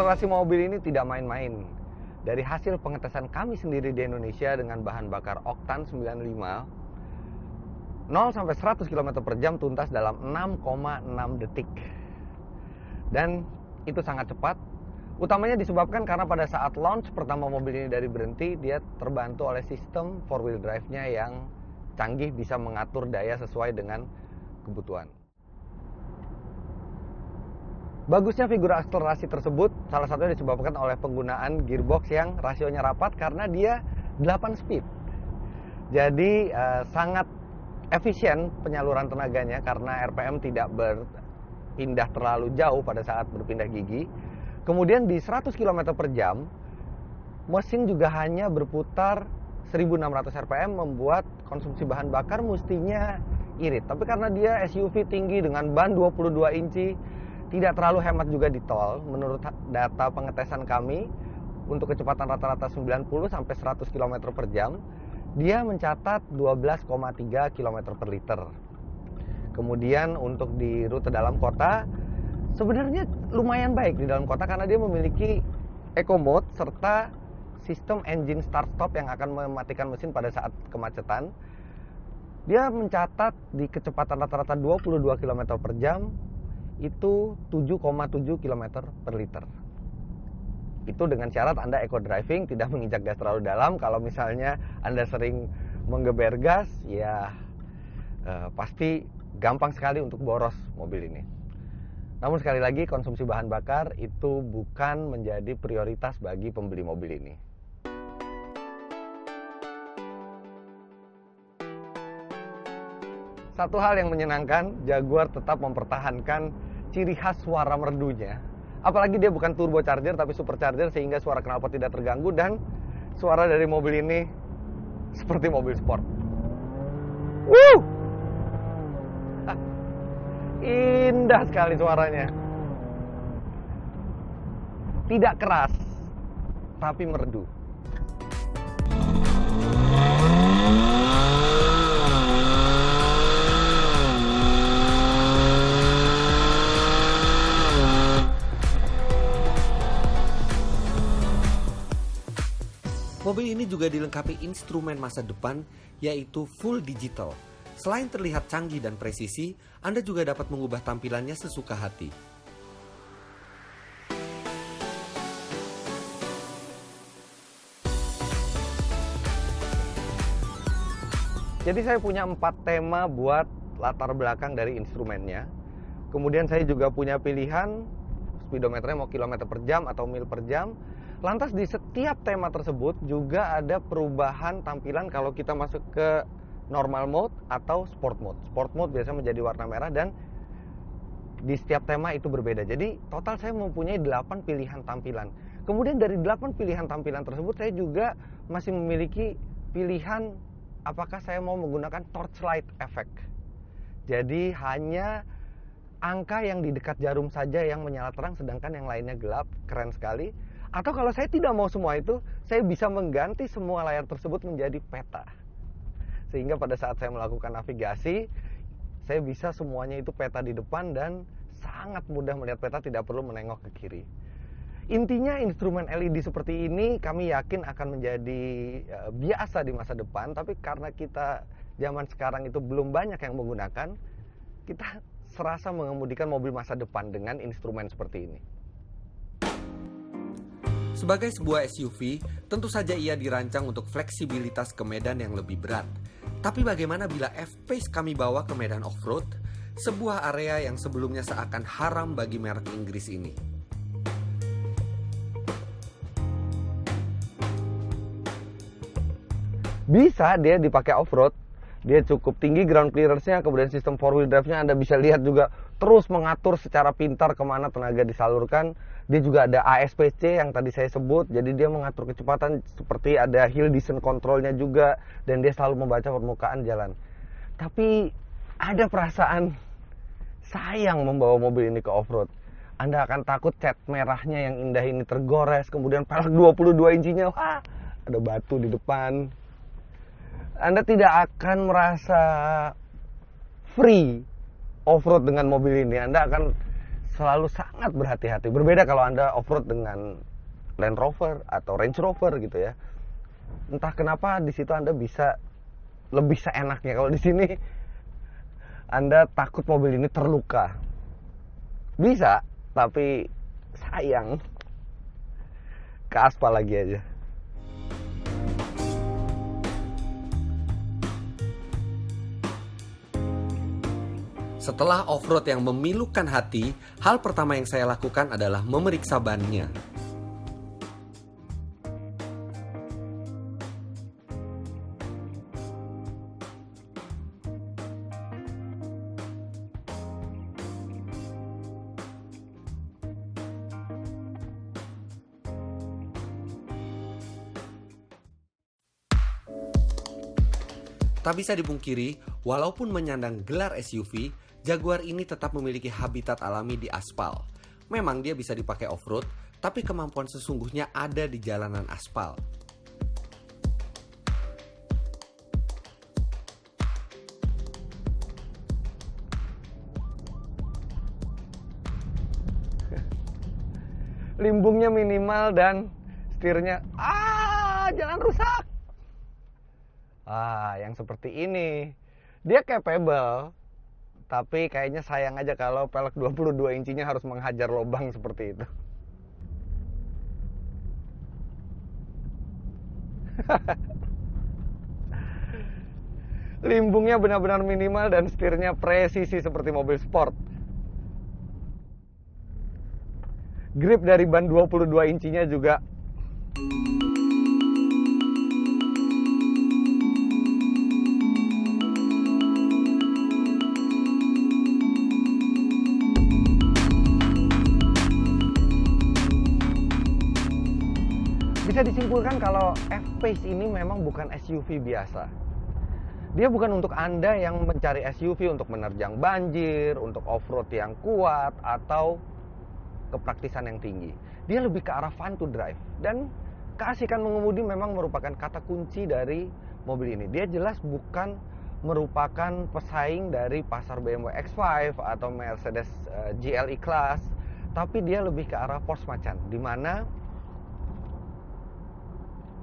Akselerasi mobil ini tidak main-main. Dari hasil pengetesan kami sendiri di Indonesia dengan bahan bakar oktan 95, 0 sampai 100 km per jam tuntas dalam 6,6 detik. Dan itu sangat cepat. Utamanya disebabkan karena pada saat launch pertama mobil ini dari berhenti, dia terbantu oleh sistem 4-wheel drive-nya yang canggih, bisa mengatur daya sesuai dengan kebutuhan. Bagusnya figur akselerasi tersebut salah satunya disebabkan oleh penggunaan gearbox yang rasionya rapat karena dia 8 speed. Jadi sangat efisien penyaluran tenaganya karena RPM tidak berpindah terlalu jauh pada saat berpindah gigi. Kemudian di 100 km per jam, mesin juga hanya berputar 1600 RPM, membuat konsumsi bahan bakar mestinya irit. Tapi karena dia SUV tinggi dengan ban 22 inci, tidak terlalu hemat juga di tol. Menurut data pengetesan kami, untuk kecepatan rata-rata 90 sampai 100 km per jam, dia mencatat 12,3 km per liter. Kemudian untuk di rute dalam kota, sebenarnya lumayan baik di dalam kota karena dia memiliki eco mode serta sistem engine start stop yang akan mematikan mesin pada saat kemacetan. Dia mencatat di kecepatan rata-rata 22 km per jam, itu 7,7 km per liter. Itu dengan syarat Anda eco driving, tidak menginjak gas terlalu dalam. Kalau misalnya Anda sering menggeber gas, ya pasti gampang sekali untuk boros mobil ini. Namun sekali lagi, konsumsi bahan bakar itu bukan menjadi prioritas bagi pembeli mobil ini. Satu hal yang menyenangkan, Jaguar tetap mempertahankan ciri khas suara merdunya. Apalagi dia bukan turbocharger tapi supercharger, sehingga suara knalpot tidak terganggu dan suara dari mobil ini seperti mobil sport. Indah sekali suaranya. Tidak keras, tapi merdu. Mobil ini juga dilengkapi instrumen masa depan, yaitu full digital. Selain terlihat canggih dan presisi, Anda juga dapat mengubah tampilannya sesuka hati. Jadi saya punya 4 tema buat latar belakang dari instrumennya. Kemudian saya juga punya pilihan speedometernya mau kilometer per jam atau mil per jam. Lantas di setiap tema tersebut juga ada perubahan tampilan kalau kita masuk ke normal mode atau sport mode. Sport mode biasanya menjadi warna merah dan di setiap tema itu berbeda. Jadi total saya mempunyai 8 pilihan tampilan. Kemudian dari 8 pilihan tampilan tersebut saya juga masih memiliki pilihan apakah saya mau menggunakan torchlight effect. Jadi hanya angka yang di dekat jarum saja yang menyala terang, sedangkan yang lainnya gelap. Keren sekali. Atau kalau saya tidak mau semua itu, saya bisa mengganti semua layar tersebut menjadi peta. Sehingga pada saat saya melakukan navigasi, saya bisa semuanya itu peta di depan dan sangat mudah melihat peta, tidak perlu menengok ke kiri. Intinya instrumen LED seperti ini kami yakin akan menjadi biasa di masa depan, tapi karena kita zaman sekarang itu belum banyak yang menggunakan, kita serasa mengemudikan mobil masa depan dengan instrumen seperti ini. Sebagai sebuah SUV, tentu saja ia dirancang untuk fleksibilitas ke medan yang lebih berat. Tapi bagaimana bila F-Pace kami bawa ke medan off-road, sebuah area yang sebelumnya seakan haram bagi merek Inggris ini? Bisa dia dipakai off-road. Dia cukup tinggi ground clearance-nya, kemudian sistem 4-wheel drive-nya Anda bisa lihat juga terus mengatur secara pintar kemana tenaga disalurkan. Dia juga ada ASPC yang tadi saya sebut, jadi dia mengatur kecepatan seperti ada hill descent control-nya juga, dan dia selalu membaca permukaan jalan. Tapi ada perasaan sayang membawa mobil ini ke off-road. Anda akan takut cat merahnya yang indah ini tergores, kemudian pelek 22 inchinya, wah, ada batu di depan. Anda tidak akan merasa free off-road dengan mobil ini. Anda akan selalu sangat berhati-hati. Berbeda kalau Anda off-road dengan Land Rover atau Range Rover gitu ya. Entah kenapa di situ Anda bisa lebih seenaknya. Kalau di sini Anda takut mobil ini terluka. Bisa, tapi sayang. Ke aspal lagi aja. Setelah off-road yang memilukan hati, hal pertama yang saya lakukan adalah memeriksa bannya. Tak bisa dipungkiri, walaupun menyandang gelar SUV, Jaguar ini tetap memiliki habitat alami di aspal. Memang dia bisa dipakai off-road, tapi kemampuan sesungguhnya ada di jalanan aspal. Limbungnya minimal dan setirnya, jalan rusak. Yang seperti ini, dia capable, tapi kayaknya sayang aja kalau pelek 22 inchinya harus menghajar lubang seperti itu. Limbungnya benar-benar minimal dan setirnya presisi seperti mobil sport. Grip dari ban 22 inchinya juga bisa disimpulkan kalau F-Pace ini memang bukan SUV biasa. Dia bukan untuk Anda yang mencari SUV untuk menerjang banjir, untuk off-road yang kuat, atau kepraktisan yang tinggi. Dia lebih ke arah fun to drive. Dan keasikan mengemudi memang merupakan kata kunci dari mobil ini. Dia jelas bukan merupakan pesaing dari pasar BMW X5 atau Mercedes GLE Class, tapi dia lebih ke arah Porsche Macan, di mana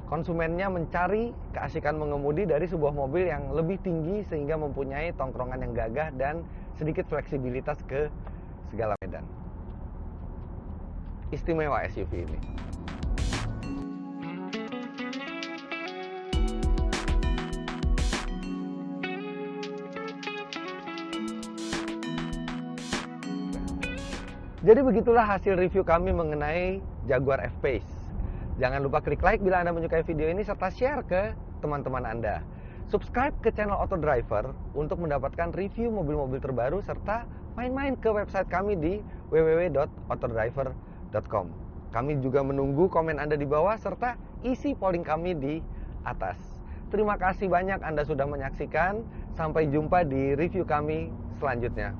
konsumennya mencari keasikan mengemudi dari sebuah mobil yang lebih tinggi sehingga mempunyai tongkrongan yang gagah dan sedikit fleksibilitas ke segala medan. Istimewa SUV ini. Jadi begitulah hasil review kami mengenai Jaguar F-Pace. Jangan lupa klik like bila Anda menyukai video ini serta share ke teman-teman Anda. Subscribe ke channel Auto Driver untuk mendapatkan review mobil-mobil terbaru serta main-main ke website kami di www.autodriver.com. Kami juga menunggu komen Anda di bawah serta isi polling kami di atas. Terima kasih banyak Anda sudah menyaksikan. Sampai jumpa di review kami selanjutnya.